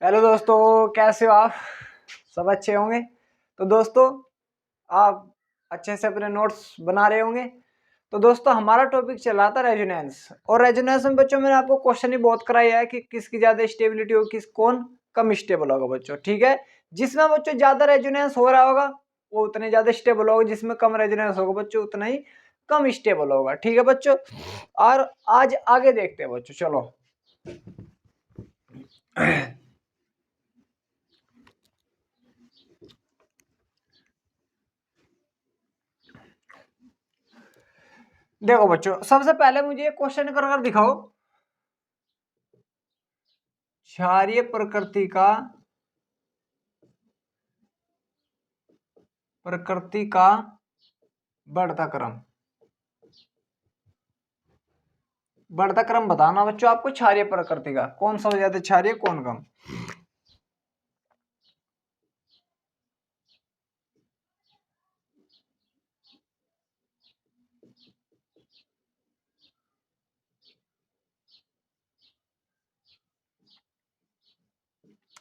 Hello दोस्तों, कैसे हो आप? सब अच्छे होंगे। तो दोस्तों, आप अच्छे से अपने नोट्स बना रहे होंगे। तो दोस्तों, हमारा टॉपिक चल रहा था रेजोनेंस। और रेजोनेंस में बच्चों मैंने आपको क्वेश्चन ही बहुत कराया है कि किसकी ज्यादा स्टेबिलिटी हो, किस कौन कम स्टेबल होगा बच्चों। ठीक है, जिसमें बच्चों ज्यादा रेजोनेंस हो रहा होगा वो उतने ज्यादा स्टेबल होगा, जिसमें कम रेजोनेंस होगा बच्चों उतना ही कम स्टेबल होगा। ठीक है बच्चों, और आज आगे देखते हैं बच्चों। चलो देखो बच्चों, सबसे पहले मुझे एक क्वेश्चन कर कर दिखाओ। क्षारीय प्रकृति का बढ़ता क्रम बताना बच्चों। आपको क्षारीय प्रकृति का कौन सा ज्यादा क्षारीय कौन कम।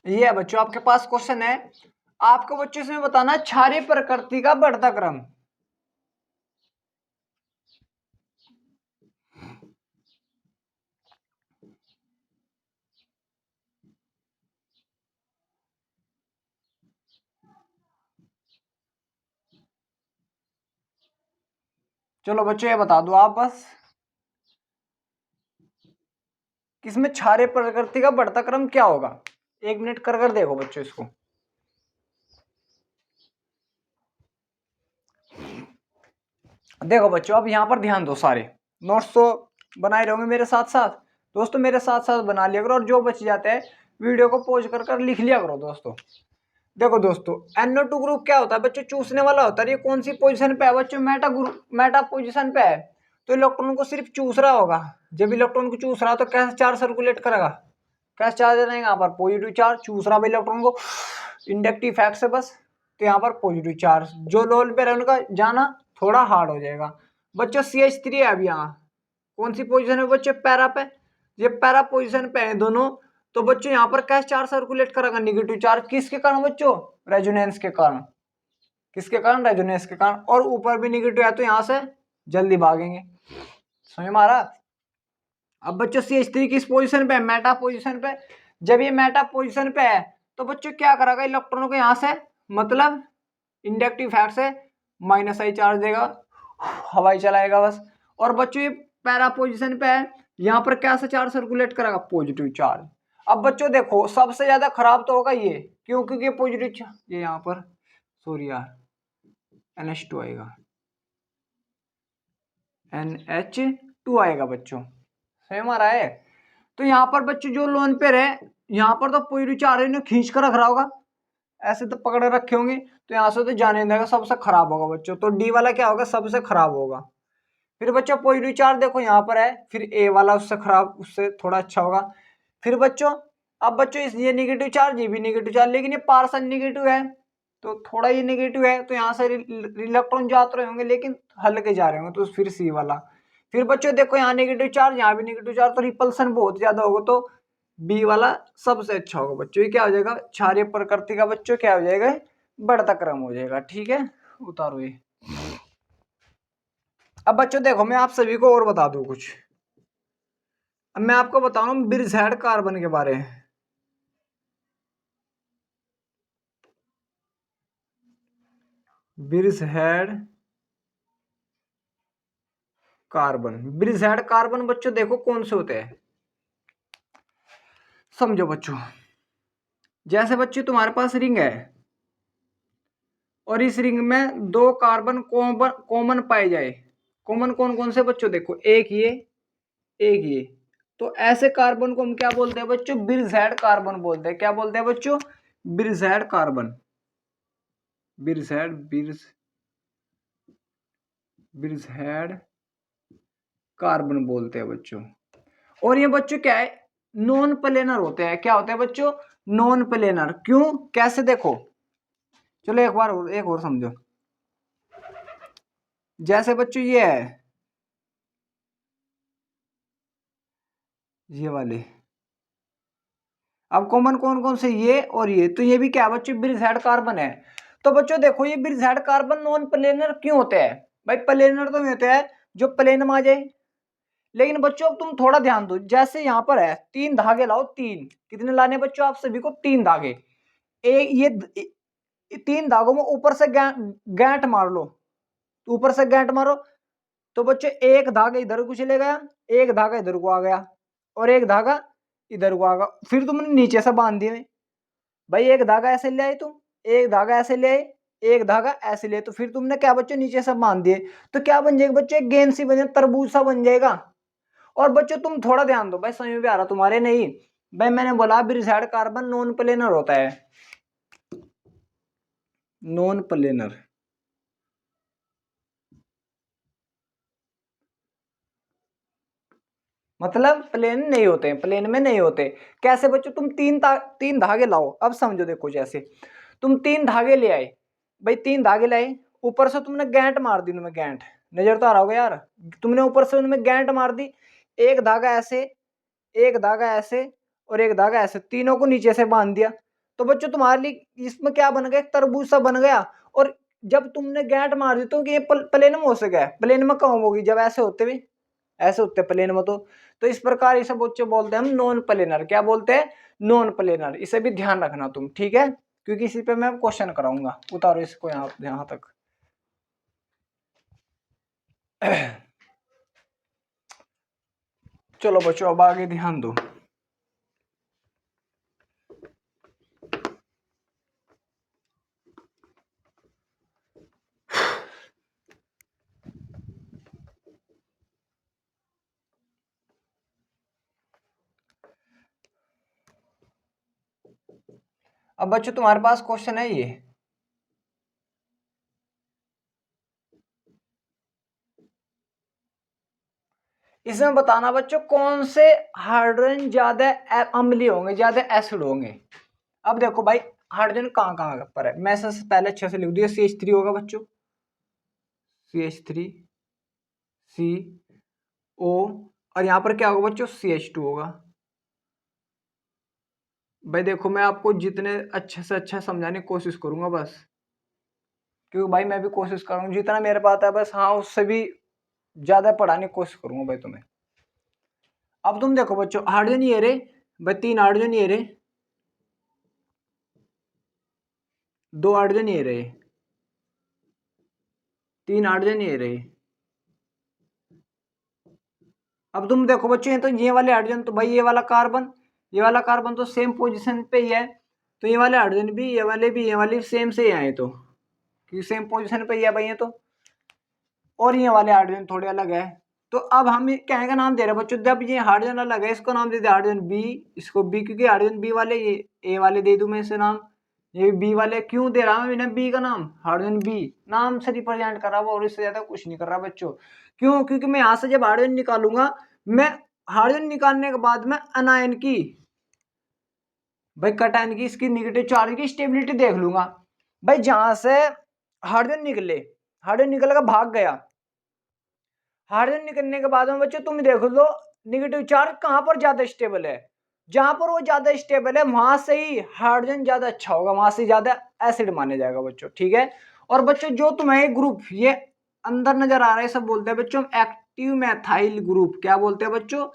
ये है बच्चों आपके पास क्वेश्चन है। आपको बच्चों इसमें बताना है क्षारीय प्रकृति का बढ़ता क्रम। चलो बच्चों ये बता दो आप बस, किसमें क्षारीय प्रकृति का बढ़ता क्रम क्या होगा। 1 मिनट कर कर देखो बच्चों इसको। देखो बच्चों, अब यहाँ पर ध्यान दो। सारे नोट्स तो बनाए रहोगे मेरे साथ साथ। दोस्तों मेरे साथ साथ बना लिया करो, और जो बच जाते हैं वीडियो को पॉज कर कर लिख लिया करो दोस्तों। देखो दोस्तों, NO2 ग्रुप क्या होता है बच्चों? चूसने वाला होता है। ये कौन सी पोजीशन पे है बच्चों? मेटा पोजीशन पे है। तो इलेक्ट्रॉन को सिर्फ चूस रहा होगा। जब इलेक्ट्रॉन को चूस रहा है तो कैसे चार्ज सर्कुलेट करेगा? कैसे चार्ज रहेगा यहाँ पर? Positive charge. चूस रहा है इलेक्ट्रॉन को इंडक्टिव इफेक्ट से बस। तो यहाँ पर पॉजिटिव चार्ज जो लोल पे है उनका जाना थोड़ा हार्ड हो जाएगा बच्चों। CH3 है अब यहाँ। कौन सी पोजीशन है बच्चों? पैरा पे। ये पैरा पोजीशन पे है दोनों। तो बच्चों यहाँ पर कैसे चार्ज सर्कुलेट करेगा? Negative charge. किसके कारण बच्चों? रेजोनेंस के कारण। किसके कारण? रेजोनेंस के कारण। और ऊपर भी निगेटिव है तो यहाँ से जल्दी भागेंगे। समझ में आ रहा? अब बच्चों CH3 किस पोजीशन पे है? मेटा पोजीशन पे। जब ये मेटा पोजीशन पे है तो बच्चों क्या करेगा? इलेक्ट्रॉनों को यहाँ से मतलब इंडक्टिव इफेक्ट से -I चार्ज देगा, हवाई चलाएगा बस। और बच्चों ये पैरा पोजीशन पे है, यहाँ पर कैसा चार्ज सर्कुलेट करेगा? Positive charge. अब बच्चों देखो, सबसे ज्यादा खराब तो होगा ये। क्यों? क्योंकि पॉजिटिव चार्ज ये यहाँ पर, सॉरी यार, NH2 आएगा, NH2 आएगा बच्चों। सही हमारा है। तो यहाँ पर बच्चों जो लोन पे रहे, यहाँ पर तो पॉजिटिव चार्ज ने खींच कर रख रहा होगा, ऐसे तो पकड़ रखे होंगे। तो यहाँ से तो जाने देगा, सबसे खराब होगा बच्चों। तो डी वाला क्या होगा? सबसे खराब होगा। फिर बच्चों पॉजिटिव चार्ज देखो यहाँ पर है, फिर ए वाला उससे खराब, उससे थोड़ा अच्छा होगा। फिर बच्चों, अब बच्चों इस ये निगेटिव चार्ज, ये भी निगेटिव चार्ज, लेकिन ये पार्सल निगेटिव है तो थोड़ा ये निगेटिव है। तो यहाँ से इलेक्ट्रॉन जाते रहे होंगे लेकिन हल्के जा रहे होंगे, तो फिर सी वाला। फिर बच्चों देखो यहाँ निगेटिव चार्ज, यहाँ भी निगेटिव चार्ज, तो रिपल्सन बहुत ज्यादा होगा, तो बी वाला सबसे अच्छा होगा बच्चों। ये क्या हो जाएगा? क्षारीय प्रकृति का बच्चों क्या हो जाएगा? बढ़ता क्रम हो जाएगा। ठीक है, उतारो ये। अब बच्चों देखो, मैं आप सभी को और बता दूं कुछ। अब मैं आपको बता रहा हूँ बिरजैड कार्बन के बारे में। बिरजैड कार्बन बच्चों देखो कौन से होते हैं, समझो बच्चों। जैसे बच्चों तुम्हारे पास रिंग है, और इस रिंग में 2 कार्बन कॉमन पाए जाए। कॉमन कौन कौन से बच्चों? देखो, एक ये, एक ये। तो ऐसे कार्बन को हम क्या बोलते हैं बच्चों? बिरजैड कार्बन बोलते हैं। क्या बोलते हैं बच्चों? बिरजैड कार्बन। बिरजैड कार्बन बोलते हैं बच्चों। और ये बच्चों क्या है? नॉन प्लेनर होते हैं। क्या होते हैं बच्चों? Non planar. क्यों? कैसे? देखो, चलो एक और समझो। जैसे बच्चों ये है, ये वाले, अब कॉमन कौन कौन से, ये और ये, तो ये भी क्या है बच्चों, ब्रिजहेड कार्बन है। तो बच्चों देखो ये ब्रिजहेड कार्बन नॉन प्लेनर क्यों होते हैं? भाई प्लेनर तो होते हैं जो प्लेन में आ जाए, लेकिन बच्चों अब तुम थोड़ा ध्यान दो, जैसे यहाँ पर है 3 धागे लाओ, 3 कितने लाने बच्चों आप सभी को? 3 धागे। एक ये 3 धागों में ऊपर से गांठ मार लो, ऊपर से गांठ मारो, तो बच्चों एक धागा इधर को चले गया, एक धागा इधर को आ गया, और एक धागा इधर को आ गया, फिर तुमने नीचे से बांध दिए। भाई एक धागा ऐसे ले आए तुम, एक धागा ऐसे ले आए, एक धागा ऐसे ले, तो फिर तुमने क्या बच्चों नीचे से बांध दिए, तो क्या बन जाएगा बच्चों? एक गेंद सी बन जाएगी, तरबूज सा बन जाएगा। और बच्चों तुम थोड़ा ध्यान दो भाई, समझ में भी आ रहा तुम्हारे? नहीं भाई, मैंने बोला ब्रिजहेड कार्बन नॉन प्लेनर होता है, नॉन प्लेनर। मतलब प्लेन नहीं होते, प्लेन में नहीं होते। कैसे बच्चों? तुम तीन धागे लाओ, अब समझो, देखो जैसे तुम 3 धागे ले आए, भाई 3 धागे लाए, ऊपर से तुमने गांठ मार दी, उनमें गांठ, नजर तो आ रहा होगा यार, तुमने ऊपर से उनमें गांठ मार दी, एक धागा ऐसे, एक धागा ऐसे, और एक धागा ऐसे, तीनों को नीचे से बांध दिया, तो बच्चों तुम्हारे लिए इसमें क्या बन गया? एक तरबूज सा बन गया। और जब तुमने गांठ मार दी तो ये प्लेन में हो सके? प्लेन में कहाँ होगी जब ऐसे होते हुए, ऐसे होते प्लेन में तो इस प्रकार इसे बच्चों बोलते हैं हम नॉन प्लेनर। क्या बोलते हैं? Non planar. इसे भी ध्यान रखना तुम, ठीक है, क्योंकि इसी पे मैं क्वेश्चन कराऊंगा। उतारो इसको यहाँ तक। चलो बच्चों अब आगे ध्यान दो। अब बच्चों तुम्हारे पास क्वेश्चन है ये, इसमें बताना बच्चों कौन से हाइड्रोजन ज्यादा अम्लीय होंगे, ज्यादा एसिड होंगे। अब देखो भाई हाइड्रोजन कहाँ कहाँ पर है, मैं सबसे पहले अच्छे से लिख दिया, CH3 होगा बच्चों, CH3 CO, और यहाँ पर क्या होगा बच्चों? CH2 होगा। भाई देखो मैं आपको जितने अच्छे से अच्छा समझाने की कोशिश करूंगा बस, क्योंकि भाई मैं भी कोशिश करूंगा जितना मेरे पास है बस, हाँ उससे भी ज्यादा पढ़ाने की कोशिश करूंगा भाई तुम्हें। अब तुम देखो बच्चों हाइड्रोजन ये रे, भाई 3 हाइड्रोजन ये रे, 2 हाइड्रोजन ये रहे, 3 हाइड्रोजन ये रहे। अब तुम देखो बच्चों ये वाले हाइड्रोजन, तो भाई ये वाला कार्बन, ये वाला कार्बन तो सेम पोजीशन पे ही है, तो ये वाले हाइड्रोजन भी, ये वाले भी, ये वाले सेम से ही आए, तो क्योंकि सेम पोजीशन पे ही है भाई ये तो। और ये वाले हाइड्रोजन थोड़े अलग है, तो अब हम क्या का नाम दे रहे हैं बच्चों? जब ये हाइड्रोजन अलग है इसको नाम दे दिया हाइड्रोजन बी, इसको बी, क्योंकि हाइड्रोजन बी वाले, ये ए वाले दे दूं मैं इसे नाम, ये बी वाले क्यों दे रहा हूं मैंने बी का नाम? हाइड्रोजन बी नाम से रिप्रेजेंट कर रहा हूं, और इससे ज्यादा कुछ नहीं कर रहा बच्चों। क्यों? क्योंकि मैं यहां से जब हाइड्रोजन निकालूंगा, मैं हाइड्रोजन निकालने के बाद में अनायन की, भाई कटायन की, इसकी निगेटिव चार्ज की स्टेबिलिटी देख लूंगा। भाई जहां से हाइड्रोजन निकले, हाइड्रोजन निकल कर भाग गया, हाइड्रोजन निकलने के बाद में बच्चों तुम देख लो निगेटिव चार्ज कहां पर ज्यादा स्टेबल है, जहां पर वो ज्यादा स्टेबल है वहां से ही हाइड्रोजन ज्यादा अच्छा होगा, वहां से ज्यादा एसिड माने जाएगा बच्चों, ठीक है। और बच्चों जो तुम्हें ग्रुप ये अंदर नजर आ रहा है, सब बोलते हैं बच्चों एक्टिव मैथाइल ग्रुप। क्या बोलते हैं बच्चों?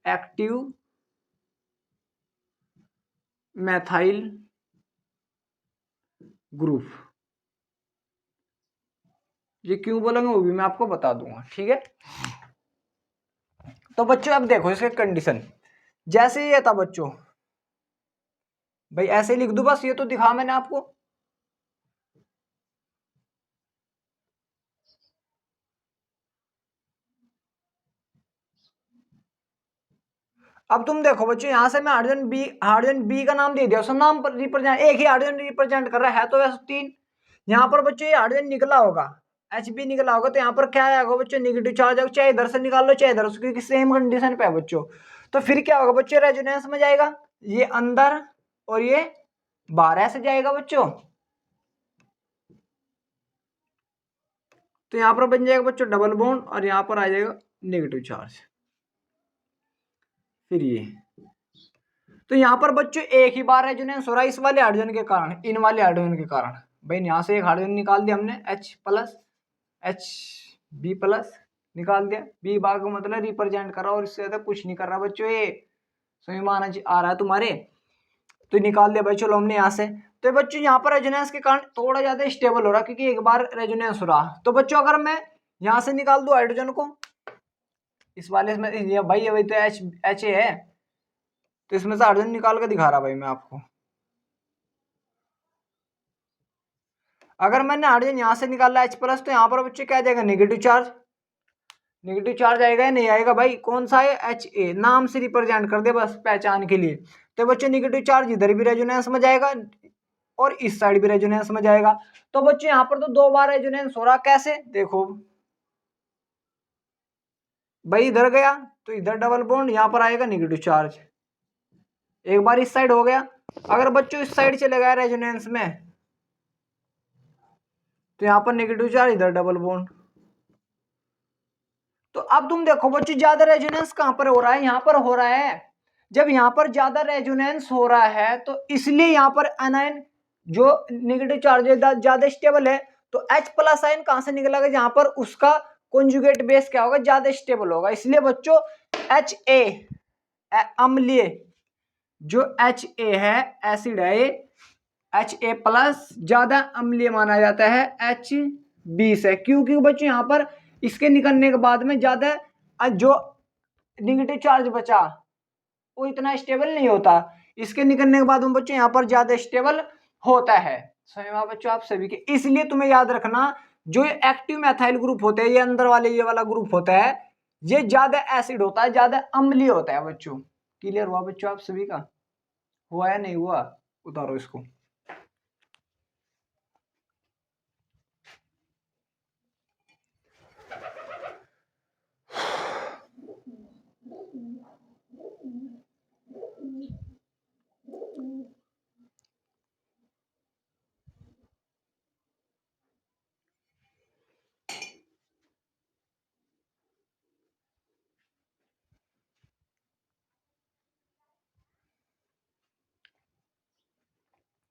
Active methyl group. ये क्यों बोलेंगे वो भी मैं आपको बता दूंगा, ठीक है। तो बच्चों अब देखो इसके कंडीशन, जैसे ये था बच्चों, भाई ऐसे ही लिख दूं बस, ये तो दिखा मैंने आपको। अब तुम देखो बच्चों यहां से मैं हाइड्रोजन बी का नाम दे दिया, उसका नाम पर रिप्रेजेंट, एक ही हाइड्रोजन रिप्रेजेंट कर रहा है तो वैसे 3। यहाँ पर बच्चों ये हाइड्रोजन निकला होगा, Hb निकला होगा, तो यहाँ पर क्या आएगा बच्चों? निगेटिव चार्ज आएगा, चाहे इधर से निकाल लो चाहे इधर से, क्योंकि सेम कंडीशन पे है बच्चों। तो फिर क्या होगा बच्चों? रेजोनेंस में जाएगा, ये अंदर और ये बाहर ऐसे जाएगा बच्चों, तो यहाँ पर बन जाएगा बच्चों डबल बॉन्ड, और यहाँ पर आ जाएगा नेगेटिव चार्ज। फिर ये तो यहाँ पर बच्चों एक ही बार रेजोनेंस हो रहा है इस वाले हाइड्रोजन के कारण, इन वाले हाइड्रोजन के कारण। भाई यहाँ से एक हाइड्रोजन निकाल दिया हमने H+, निकाल दिया। बी भाग का मतलब रिप्रेजेंट कर रहा और इससे ज्यादा कुछ नहीं कर रहा बच्चों, ये समझ में आ रहा है तुम्हारे। तो निकाल दिया भाई, चलो हमने यहाँ से। तो बच्चों यहाँ पर रेजोनेंस के कारण थोड़ा ज्यादा स्टेबल हो रहा क्योंकि एक बार रेजोनेंस हो रहा। तो बच्चों अगर मैं यहाँ से निकाल दूं हाइड्रोजन को इस वाले में, भाई ये तो एच ए है, तो इसमें से हाइड्रोजन निकाल कर दिखा रहा भाई मैं आपको। अगर मैंने हाइड्रोजन यहाँ से निकाला H+, तो यहाँ पर बच्चे क्या आ जाएगा, नेगेटिव चार्ज आएगा या नहीं आएगा भाई, कौन सा है, Ha, नाम से रिप्रेजेंट कर दे बस पहचान के लिए। तो बच्चे नेगेटिव चार्ज इधर भी रेजोनेंस में जाएगा और इस साइड भी रेजोनेंस में जाएगा। तो बच्चे यहाँ पर तो 2 बार रेजोनेंस हो रहा, कैसे देखो भाई, इधर गया तो इधर डबल बॉन्ड, यहाँ पर आएगा नेगेटिव चार्ज, एक बार इस साइड हो गया। अगर बच्चों इस साइड चले गया रेजोनेंस में तो यहाँ पर नेगेटिव चार्ज, इधर डबल बॉन्ड। तो अब तुम देखो बच्चों ज्यादा रेजोनेंस कहां पर हो रहा है, यहाँ पर हो रहा है। जब यहाँ पर ज्यादा रेजोनेंस हो रहा है तो इसलिए यहाँ पर एनायन जो नेगेटिव चार्ज ज्यादा स्टेबल है, तो H+ आयन कहां से निकलेगा, जहां पर उसका कॉन्जुगेट बेस क्या होगा, ज्यादा स्टेबल होगा। इसलिए बच्चों Ha अम्लीय, जो Ha है एसिड है, Ha+ ज्यादा अम्लीय माना जाता है H20 से। क्योंकि बच्चों यहाँ पर इसके निकलने के बाद में ज्यादा जो नेगेटिव चार्ज बचा वो इतना स्टेबल नहीं होता, इसके निकलने के बाद में बच्चों यहाँ पर ज्यादा स्टेबल होता है। समझ में बच्चों आप सभी के। इसलिए तुम्हें याद रखना, जो एक्टिव मैथाइल ग्रुप होते हैं, ये अंदर वाले ये वाला ग्रुप होता है, ये ज्यादा एसिड होता है, ज्यादा अम्लीय होता है बच्चों। क्लियर हुआ बच्चों आप सभी का, हुआ या नहीं हुआ, उतारो इसको।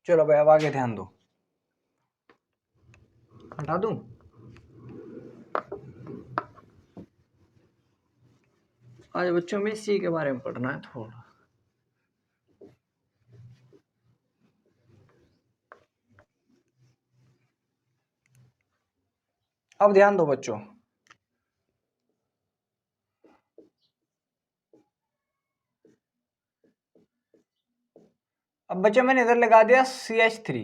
चलो भाई अब आगे ध्यान दो, हटा दूं। आज बच्चों में सी के बारे में पढ़ना है थोड़ा। अब ध्यान दो बच्चों, अब बच्चों मैंने इधर लगा दिया CH3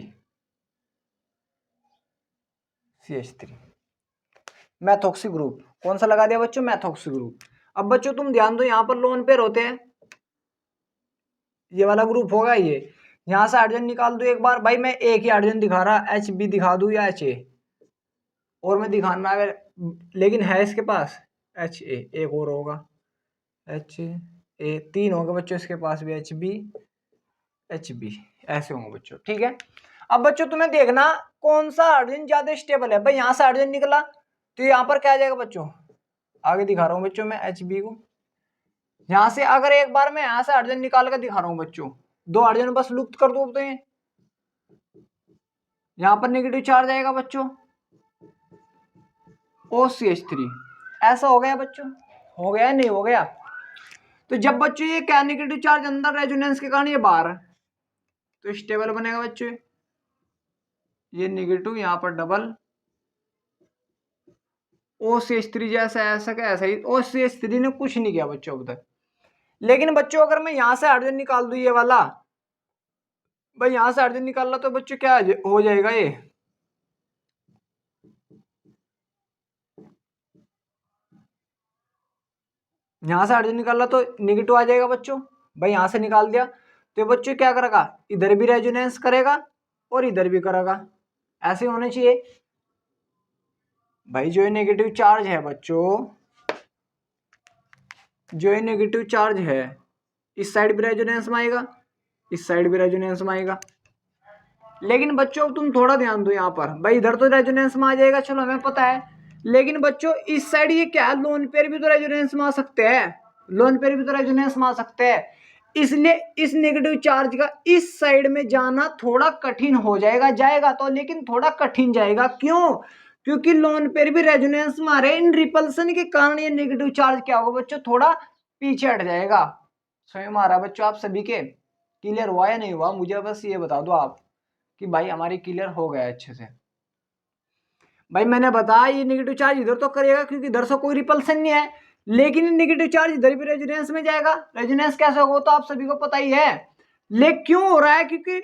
मैथोक्सी ग्रुप। कौन सा लगा दिया बच्चों, मैथोक्सी ग्रुप। अब बच्चों तुम ध्यान दो, यहाँ पर लोन पेयर होते हैं, ये वाला ग्रुप होगा ये। यहाँ से हाइड्रोजन निकाल दो एक बार, भाई मैं एक ही हाइड्रोजन दिखा रहा, HB दिखा दूं या HA, और मैं दिखाना अगर, लेकिन है इसके पास HA, एक और होगा HA, 3 होंगे बच्चों इसके पास भी, HB ऐसे होंगे बच्चों, ठीक है। अब बच्चों तुम्हें देखना कौन सा हाइड्रोजन ज्यादा स्टेबल है। भाई यहाँ से हाइड्रोजन निकला तो यहाँ पर क्या आ जाएगा बच्चों, आगे दिखा रहा हूँ बच्चों मैं HB को। यहाँ से अगर एक बार मैं यहाँ से हाइड्रोजन निकाल कर दिखा रहा हूँ बच्चों, 2 हाइड्रोजन बस लुप्त कर दो, तो यहाँ पर नेगेटिव चार्ज आएगा बच्चों, OCH3। ऐसा हो गया बच्चों, हो गया नहीं हो गया। तो जब बच्चों ये क्या, नेगेटिव चार्ज अंदर रेजोनेंस के कारण ये बाहर, तो स्टेबल बनेगा बच्चों, ये नेगेटिव यहाँ पर डबल OCH3 जैसा ऐसा का ऐसा ही। OCH3 ने कुछ नहीं किया बच्चों अब तक। लेकिन बच्चों अगर मैं यहाँ से हाइड्रोजन निकाल दूं ये वाला, भाई यहाँ से हाइड्रोजन निकालना तो बच्चों क्या हो जाएगा, ये यहाँ से हाइड्रोजन निकालना तो नेगेटिव आ जाएगा बच्चों। भाई यहाँ से निकाल दिया तो बच्चों क्या करेगा, इधर भी रेजोनेंस करेगा और इधर भी करेगा, ऐसे होने चाहिए। भाई जो ये नेगेटिव चार्ज है बच्चों, जो ये नेगेटिव चार्ज है, इस साइड भी रेजोनेंस में आएगा, इस साइड भी रेजोनेंस में आएगा। लेकिन बच्चों तुम थोड़ा ध्यान दो यहाँ पर, भाई इधर तो रेजोनेंस में आ जाएगा, चलो हमें पता है। लेकिन बच्चों इस साइड ये क्या है, लोन पेयर भी तो रेजोनेंस में आ सकते हैं, लोन पेयर भी तो रेजोनेंस में आ सकते हैं। इसलिए इस नेगेटिव चार्ज का इस साइड में जाना थोड़ा कठिन हो जाएगा, जाएगा तो लेकिन थोड़ा कठिन जाएगा। क्यों? क्योंकि लोन पेयर भी रेजोनेंस में आ रहे हैं, इन रिपल्सन के कारण ये नेगेटिव चार्ज क्या होगा बच्चों, थोड़ा पीछे हट जाएगा। स्वयं आ रहा है बच्चों आप सभी के, क्लियर हुआ या नहीं हुआ, मुझे बस ये बता दो आप कि भाई हमारी क्लियर हो गया अच्छे से। भाई मैंने बताया ये नेगेटिव चार्ज इधर तो करेगा क्योंकि इधर से कोई रिपल्सन नहीं है, लेकिन नेगेटिव चार्ज इधर भी रेजोनेंस में जाएगा। रेजोनेंस कैसे होगा तो आप सभी को पता ही है, लेकिन क्यों हो रहा है, क्योंकि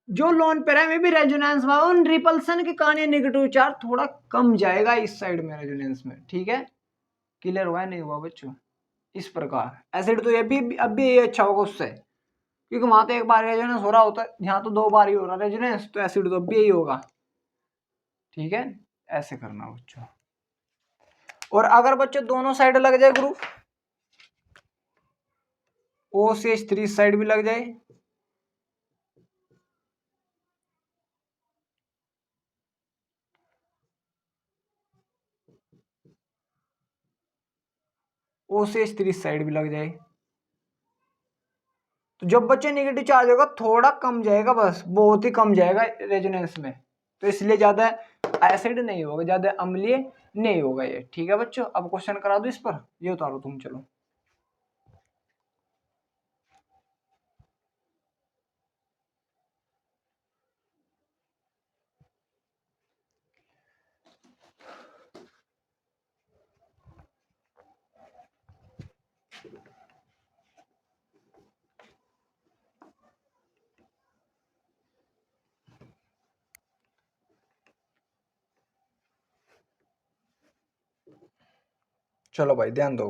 जो लोन पेयर है में भी रेजोनेंस में, उन रिपल्सन के कारण ये नेगेटिव चार्ज थोड़ा कम जाएगा इस साइड में रेजोनेंस में। ठीक है, क्लियर हुआ नहीं हुआ बच्चों? इस प्रकार एसिड तो ये भी अब भी ये अच्छा होगा उससे, क्योंकि वहां तो एक बार रेजोनेंस हो रहा होता है, यहाँ तो 2 बार ही हो रहा है रेजोनेंस, तो एसिड तो अब भी यही होगा। ठीक है, ऐसे करना बच्चों। और अगर बच्चों दोनों साइड लग जाए ग्रुप, OCH3 साइड भी लग जाए, OCH3 साइड भी लग जाए, तो जब बच्चे नेगेटिव चार्ज होगा थोड़ा कम जाएगा, बस बहुत ही कम जाएगा रेजोनेंस में, तो इसलिए ज्यादा एसिड नहीं होगा, ज्यादा अम्लीय नहीं होगा ये। ठीक है बच्चों, अब क्वेश्चन करा दो इस पर, ये उतारो तुम, चलो। चलो भाई ध्यान दो,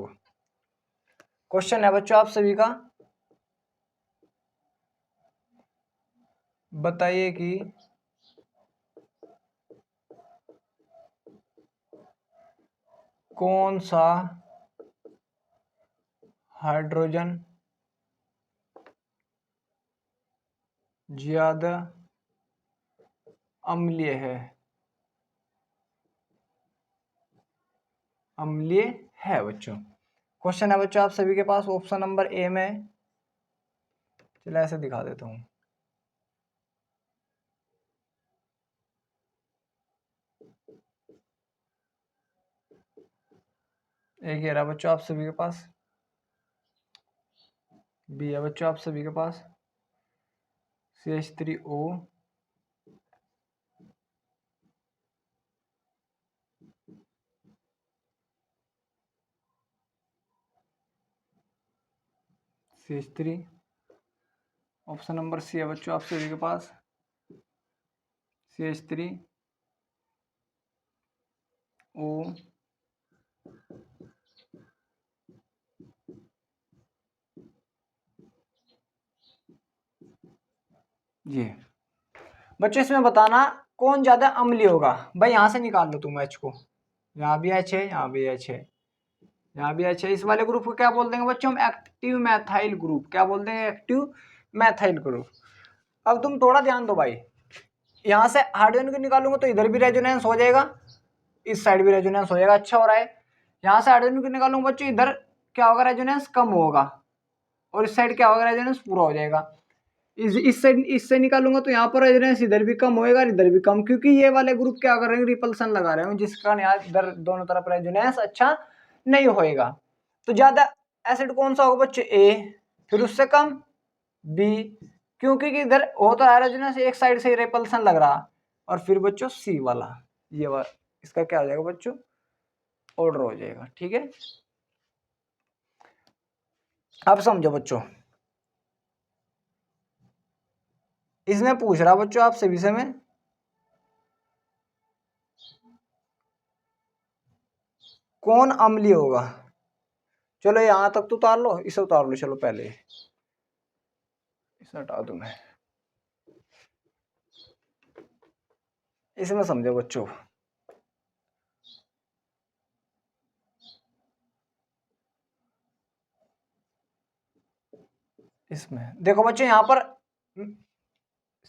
क्वेश्चन है बच्चों आप सभी का, बताइए कि कौन सा हाइड्रोजन ज्यादा अम्लीय है, अम्लीय है बच्चों। क्वेश्चन है बच्चों आप सभी के पास, ऑप्शन नंबर ए में, चलो ऐसे दिखा देता हूं, एक ये रहा बच्चों आप सभी के पास, बी है बच्चों आप सभी के पास CH3O, CH3, option number C है बच्चों आप सभी के पास CH3O, ये बच्चों इसमें बताना कौन ज्यादा अम्लीय होगा। भाई यहां से निकाल लो तुम H को, यहाँ भी H है, यहाँ भी H है, यहाँ भी H है, इस वाले ग्रुप को क्या बोल देंगे बच्चों हम, एक्टिव मैथाइल ग्रुप। क्या बोल देंगे? Active methyl group. अब तुम थोड़ा ध्यान दो भाई, यहाँ से हाइड्रोजन को निकालूंगा तो इधर भी रेजोनेंस हो जाएगा, इस साइड भी रेजोनेंस हो जाएगा, अच्छा हो रहा है। यहाँ से हाइड्रोजन को निकालूंगा बच्चों, इधर क्या होगा, रेजोनेंस कम होगा, और इस साइड क्या होगा, रेजोनेंस पूरा हो जाएगा। इस साइड इससे निकालूंगा तो यहाँ पर रेजोनेंस इधर भी कम होएगा, इधर भी कम, क्योंकि ये वाले ग्रुप क्या कर रहे हैं, रिपल्सन लगा रहे हैं, जिस कारण यहाँ इधर दोनों तरफ रेजोनेंस अच्छा नहीं होएगा। तो ज्यादा एसिड कौन सा होगा बच्चे? ए, फिर उससे कम बी, क्योंकि इधर हो तो रेजोनेंस एक साइड से रिपल्सन लग रहा, और फिर बच्चों सी वाला, ये वाला इसका क्या हो जाएगा बच्चों, ऑर्डर हो जाएगा। ठीक है, अब समझो बच्चों, इसमें पूछ रहा बच्चों आपसे विषय में कौन अम्लीय होगा। चलो यहां तक तो उतार लो, इसे उतार लो, चलो पहले इसे हटा दूं मैं, इसमें समझो बच्चों, इसमें देखो बच्चों, यहाँ पर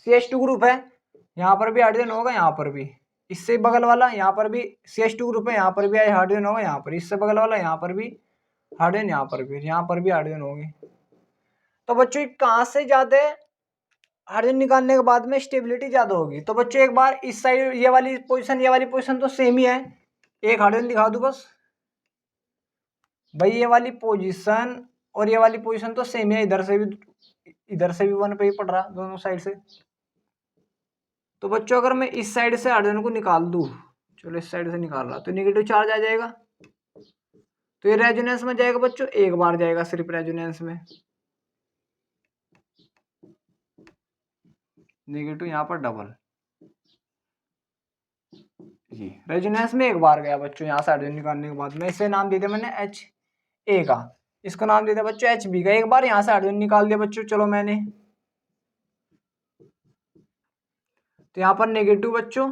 CH2 ग्रुप है, यहाँ पर भी हाइड्रोजन होगा, यहाँ पर भी, इससे बगल वाला यहाँ पर भी CH2 ग्रुप है, यहाँ पर भी हाइड्रोजन होगा, यहाँ पर इससे बगल वाला यहाँ पर भी हाइड्रोजन, यहाँ पर भी हाइड्रोजन होंगे। तो बच्चों कहाँ से ज्यादा हाइड्रोजन निकालने के बाद में स्टेबिलिटी ज्यादा होगी। तो बच्चों एक बार इस साइड ये वाली पोजीशन तो सेम ही है, एक हाइड्रोजन दिखा दूं बस भाई। ये वाली पोजीशन और ये वाली पोजीशन तो सेम है, इधर से भी वन पे ही पड़ रहा दोनों साइड से। तो बच्चों अगर मैं इस साइड से हाइड्रोजन को निकाल दूं, चलो इस साइड से निकाल रहा, तो निगेटिव चार्ज आ जाएगा। तो ये रेजोनेंस में जाएगा बच्चों, एक बार जाएगा सिर्फ रेजोनेंस में, नेगेटिव यहाँ पर डबल, जी रेजोनेंस में एक बार गया बच्चों यहाँ से हाइड्रोजन निकालने के बाद में। इसे नाम दे दिया मैंने एच ए का, इसको नाम दे दिया बच्चों एच बी का। एक बार यहाँ से हाइड्रोजन निकाल दिया बच्चों, चलो मैंने, तो यहाँ पर नेगेटिव बच्चों,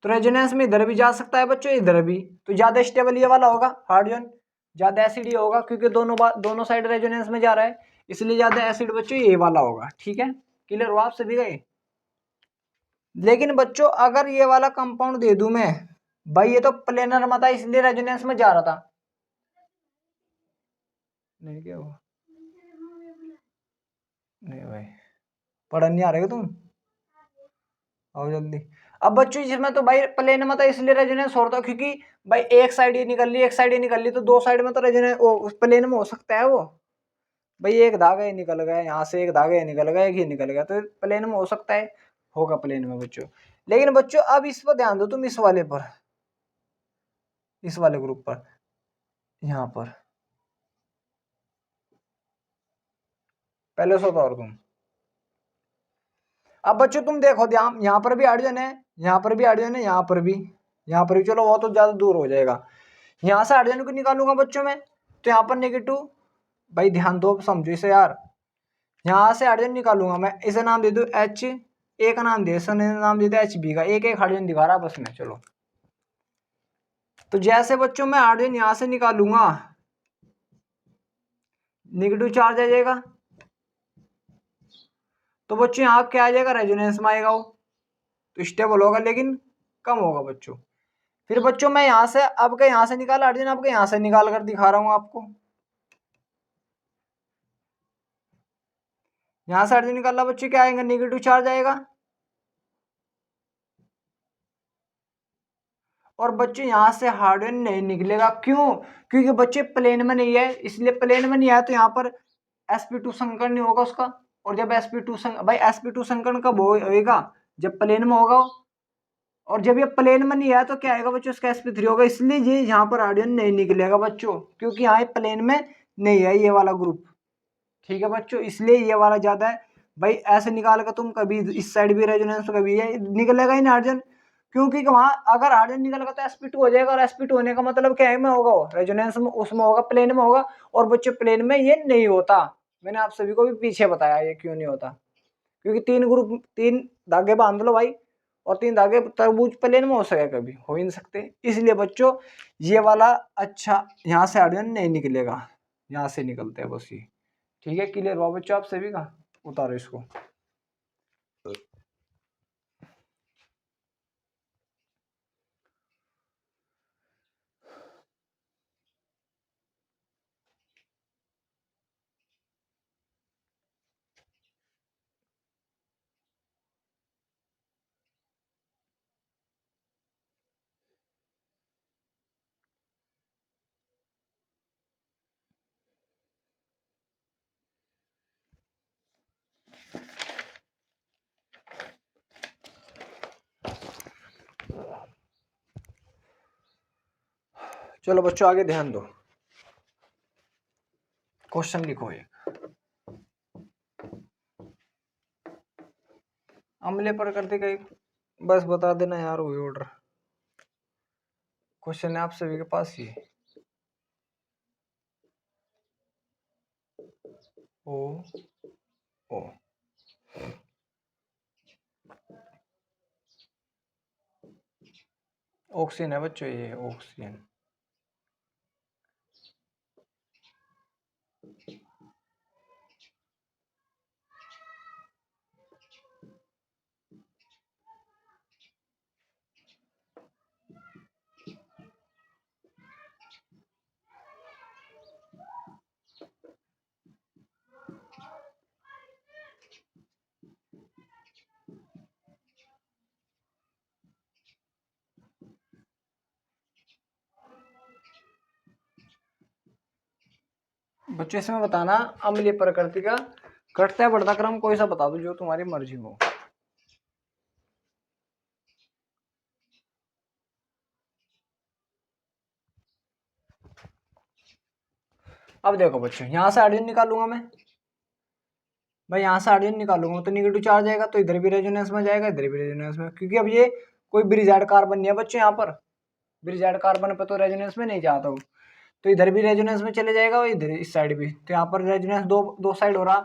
तो रेजोनेंस में इधर भी जा सकता है बच्चों, इधर भी। तो ज्यादा स्टेबल ये वाला होगा हाइड्रोजन, ज्यादा एसिड ये होगा, क्योंकि दोनों साइड रेजोनेंस में जा रहा है, इसलिए ज्यादा एसिड बच्चों ये वाला होगा। ठीक है, क्लियर हुआ आप सभी का ये। लेकिन बच्चों अगर ये वाला कंपाउंड दे दूं मैं, भाई ये तो प्लेनर में था इसलिए रेजोनेंस में जा रहा था, नहीं क्या हुआ, नहीं भाई पढ़ नहीं आ रहे तुम, आओ जल्दी। अब बच्चों इसमें तो भाई प्लेन में था इसलिए रेजोनेंस हो रहा था, क्योंकि भाई एक साइड ये निकल ली एक साइड ये निकल ली, तो दो साइड में तो रेजोनेंस प्लेन में हो सकता है वो। भाई एक धागा ये निकल गया यहाँ से, एक धागा ये निकल गया, एक ही निकल गया, तो प्लेन में हो सकता है, होगा प्लेन में बच्चों। लेकिन बच्चों अब इस पर ध्यान दो तुम, इस वाले पर, इस वाले ग्रुप पर, यहाँ पर पहले सोचो और तुम। अब बच्चों तुम देखो ध्यान, यहाँ पर भी हाइड्रोजन है, यहाँ पर भी हाइड्रोजन है, यहाँ पर भी, यहाँ पर भी, चलो वो तो ज्यादा दूर हो जाएगा। यहाँ से हाइड्रोजन को निकालूंगा बच्चों में, तो यहाँ पर नेगेटिव, भाई ध्यान दो समझो इसे यार, यहाँ से हाइड्रोजन निकालूंगा मैं, इसे नाम दे दो एच ए का नाम दे, इसे नाम दे दो एच बी का, एक एक हाइड्रोजन दिखा रहा बस में। चलो तो जैसे बच्चों मैं हाइड्रोजन यहाँ से निकालूंगा, नेगेटिव चार्ज आ जाएगा, तो बच्चों यहाँ क्या आ जाएगा, रेजोनेंस में आएगा वो, तो स्टेबल होगा लेकिन कम होगा बच्चों। फिर बच्चों मैं यहाँ से अब के यहाँ से निकाला हाइड्रोजन, अब के यहाँ से निकाल कर दिखा रहा हूँ आपको, यहाँ से हाइड्रोजन निकाला बच्चों क्या आएगा, नेगेटिव चार्ज आएगा। और बच्चे यहाँ से हाइड्रोजन नहीं निकलेगा, क्यों, क्योंकि बच्चे प्लेन में नहीं है, इसलिए प्लेन में नहीं आया तो यहाँ पर sp2 संकरण नहीं होगा उसका। और जब भाई sp2 संकरण कब होएगा, जब प्लेन में होगा, और जब ये प्लेन में नहीं आया तो क्या आएगा बच्चों, उसका sp3 होगा, इसलिए ये यहाँ पर हाइड्रोजन नहीं निकलेगा बच्चों, क्योंकि यहाँ प्लेन में नहीं है ये वाला ग्रुप। ठीक है बच्चों, इसलिए ये वाला ज्यादा है। भाई ऐसे निकाल कर तुम कभी इस साइड भी रेजोनेंस, कभी ये निकलेगा ही ना हाइड्रोजन, क्योंकि वहां अगर हाइड्रोजन निकलेगा तो sp2 हो जाएगा, और sp2 होने का मतलब क्या है में होगा, वो रेजोनेंस में उसमें होगा, प्लेन में होगा। और बच्चों प्लेन में ये नहीं होता, मैंने आप सभी को भी पीछे बताया ये क्यों नहीं होता, क्योंकि तीन धागे बांध लो भाई, और तीन धागे तरबूज प्लेन में हो सके, कभी हो ही नहीं सकते। इसलिए बच्चों ये वाला अच्छा, यहाँ से हाइड्रोजन नहीं निकलेगा, यहाँ से निकलते हैं बस ये। ठीक है, क्लियर हुआ बच्चों आप सभी का, उतारो इसको। चलो बच्चों आगे ध्यान दो, क्वेश्चन लिखो ये, अमले पर करते गए, बस बता देना यार वही ऑर्डर। क्वेश्चन है आप सभी के पास ये, ओ ओ ऑक्सीजन है बच्चों, ये ऑक्सीजन। बच्चों इसमें बताना अम्लीय प्रकृति का घटता बढ़ता क्रम कोई सा बता दो जो तुम्हारी मर्जी हो। अब देखो बच्चों, यहां से हाइड्रोजन निकालूंगा मैं भाई, यहाँ से हाइड्रोजन निकालूंगा तो निगेटिव चार्ज आएगा, तो इधर भी रेजोनेंस में जाएगा, इधर भी रेजोनेंस में, क्योंकि अब ये कोई ब्रिजैड कार्बन नहीं है बच्चों, यहाँ पर ब्रिजैड कार्बन पे तो रेजोनेंस में नहीं जाता हूँ, तो इधर भी रेजोनेंस में चले जाएगा और इधर इस साइड भी, तो यहाँ पर रेजोनेंस दो दो साइड हो रहा।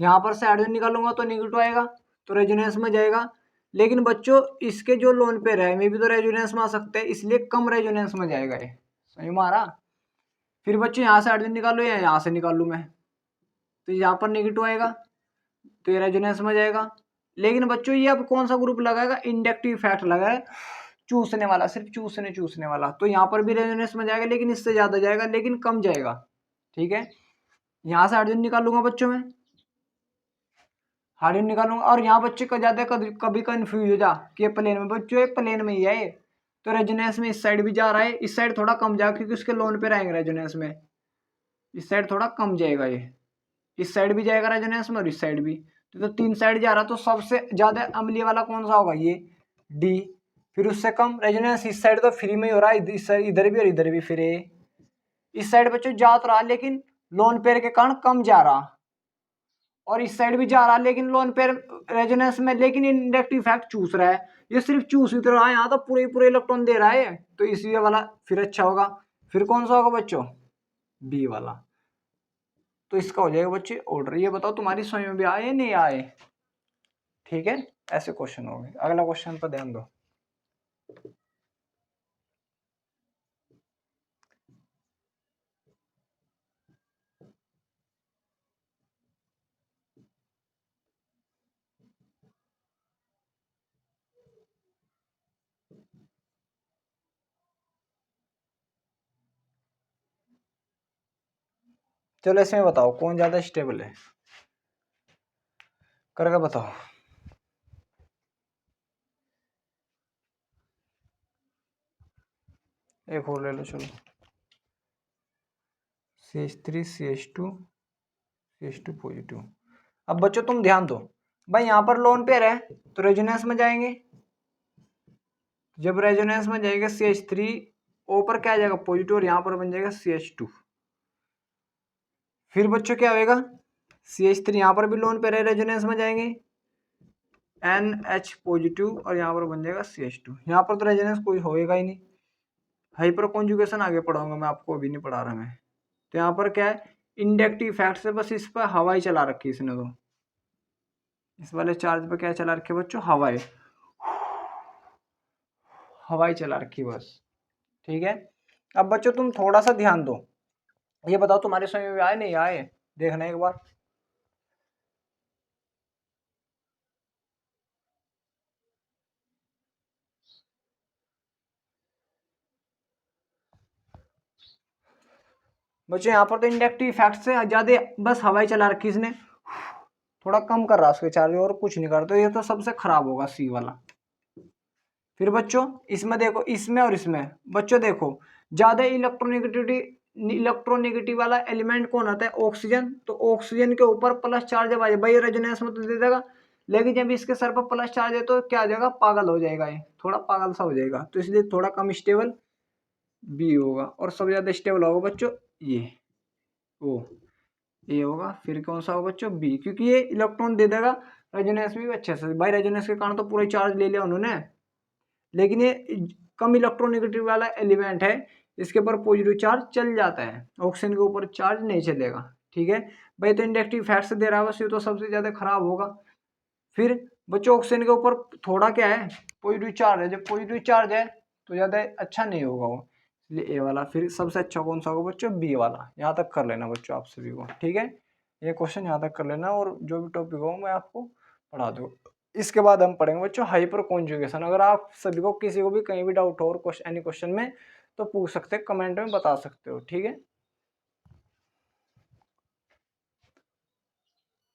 यहाँ पर से हाइड्रोजन निकालूंगा तो निगेटिव आएगा, तो रेजोनेंस में जाएगा। लेकिन बच्चों इसके जो लोन पेयर है में भी तो रेजोनेंस में आ सकते हैं, इसलिए कम रेजोनेंस में जाएगा ये, सही मारा। फिर बच्चों यहाँ से हाइड्रोजन निकालो या यहाँ से निकालू मैं, तो यहाँ पर निगेटिव आएगा, तो ये रेजोनेंस में जाएगा। लेकिन बच्चों ये अब कौन सा ग्रुप लगाएगा, इंडक्टिव इफेक्ट लगाए, चूसने वाला, सिर्फ चूसने वाला, तो यहाँ पर भी रेजोनेंस में जाएगा, लेकिन इससे ज्यादा जाएगा, लेकिन कम जाएगा। ठीक है, यहाँ से हाइड्रोजन निकालूंगा बच्चों में, हाइड्रोजन निकालूंगा, और यहाँ बच्चे को ज्यादा कभी कंफ्यूज हो जा कि ये प्लेन में, बच्चों ये प्लेन में ही है, तो रेजोनेंस में इस साइड भी जा रहा है, इस साइड थोड़ा कम जाएगा क्योंकि उसके लोन पे रहेंगे रेजोनेंस में, इस साइड थोड़ा कम जाएगा, ये इस साइड भी जाएगा रेजोनेंस में और इस साइड भी, तो तीन साइड जा रहा, तो सबसे ज्यादा अम्लीय वाला कौन सा होगा, ये डी। फिर उससे कम रेजोनेंस इस साइड तो फ्री में ही हो रहा है, इस साइड इधर भी और इधर भी, फिर इस साइड बच्चों जा तो रहा लेकिन लोन पेयर के कारण कम जा रहा, और इस साइड भी जा रहा लेकिन लोन पेयर रेजोनेंस में, लेकिन इंडक्टिव इफेक्ट चूस रहा है, ये सिर्फ चूस ही तो रहा है, यहाँ तो पूरे पूरे इलेक्ट्रॉन दे रहा है, तो इसी वाला फिर अच्छा होगा। फिर कौन सा होगा बच्चों, बी वाला, तो इसका हो जाएगा बच्चे ऑर्डर। ये बताओ तुम्हारी समझ में भी आए या नहीं आए। ठीक है, ऐसे क्वेश्चन हो गए। अगला क्वेश्चन पर ध्यान दो। चलो इसमें बताओ कौन ज्यादा स्टेबल है, करके बताओ। एक और ले लो, चलो CH3 CH2 CH2 पॉजिटिव। अब बच्चों तुम ध्यान दो भाई, यहाँ पर लोन पेयर है तो रेजोनेंस में जाएंगे, जब रेजोनेंस में जाएगा CH3 ऊपर क्या आ जाएगा पॉजिटिव, और यहाँ पर बन जाएगा CH2। फिर बच्चों क्या होएगा, CH3 यहाँ पर भी लोन पेयर है, रेजोनेंस में जाएंगे NH पॉजिटिव, और यहाँ पर बन जाएगा CH2। यहाँ पर तो रेजोनेंस कोई होएगा ही नहीं, हाइपर कॉन्जुगेशन आगे पढ़ाऊंगा मैं आपको, अभी नहीं पढ़ा रहा मैं। तो यहाँ पर क्या है, इंडक्टिव इफेक्ट से बस इस पर हवा ही चला रखी है इसने, तो इस वाले चार्ज पर क्या चला रखी है बच्चों, हवाई हवाई चला रखी बस। ठीक है, अब बच्चों तुम थोड़ा सा ध्यान दो, ये बताओ तुम्हारे समझ में आए नहीं आए, देखना एक बार। बच्चों यहाँ पर तो इंडक्टिव इफेक्ट से ज्यादा बस हवाई चला रखी इसने, थोड़ा कम कर रहा उसके चार्ज, और कुछ नहीं करता, ये तो सबसे खराब होगा सी वाला। फिर बच्चों इसमें देखो, इसमें और इसमें बच्चों देखो, ज्यादा इलेक्ट्रोनेगेटिव वाला एलिमेंट कौन आता है, ऑक्सीजन, तो ऑक्सीजन के ऊपर प्लस चार्ज जब आ जाए भाई, रेजोनेंस में तो दे देगा, लेकिन जब इसके सर पर प्लस चार्ज है तो क्या हो जाएगा, पागल हो जाएगा, ये थोड़ा पागल सा हो जाएगा, तो इसलिए थोड़ा कम स्टेबल बी होगा, और सबसे ज्यादा स्टेबल होगा बच्चों ये ओ, ये होगा। फिर कौन सा होगा बच्चों, बी, क्योंकि ये इलेक्ट्रॉन दे देगा रेजोनेंस भी अच्छे से, भाई रेजोनेंस के कारण तो पूरा चार्ज ले लिया उन्होंने, लेकिन ये कम इलेक्ट्रोनेगेटिव वाला एलिमेंट है, इसके ऊपर पॉजिटिव चार्ज चल जाता है, ऑक्सीजन के ऊपर चार्ज नहीं चलेगा। ठीक है भाई, तो इंडक्टिव इफेक्ट से दे रहा है बस, ये तो सबसे ज्यादा खराब होगा। फिर बच्चों ऑक्सीजन के ऊपर थोड़ा क्या है, पॉजिटिव चार्ज है, जब पॉजिटिव चार्ज है तो ज्यादा अच्छा नहीं होगा वो, इसलिए ए वाला। फिर सबसे अच्छा कौन सा होगा बच्चों, बी वाला। यहाँ तक कर लेना बच्चों आप सभी को, ठीक है, ये क्वेश्चन यहाँ तक कर लेना, और जो भी टॉपिक हो मैं आपको पढ़ा दूँ। इसके बाद हम पढ़ेंगे बच्चों हाइपर कॉन्जुगेशन। अगर आप सभी को किसी को भी कहीं भी डाउट हो और एनी क्वेश्चन में, तो पूछ सकते हैं, कमेंट में बता सकते हो, ठीक है।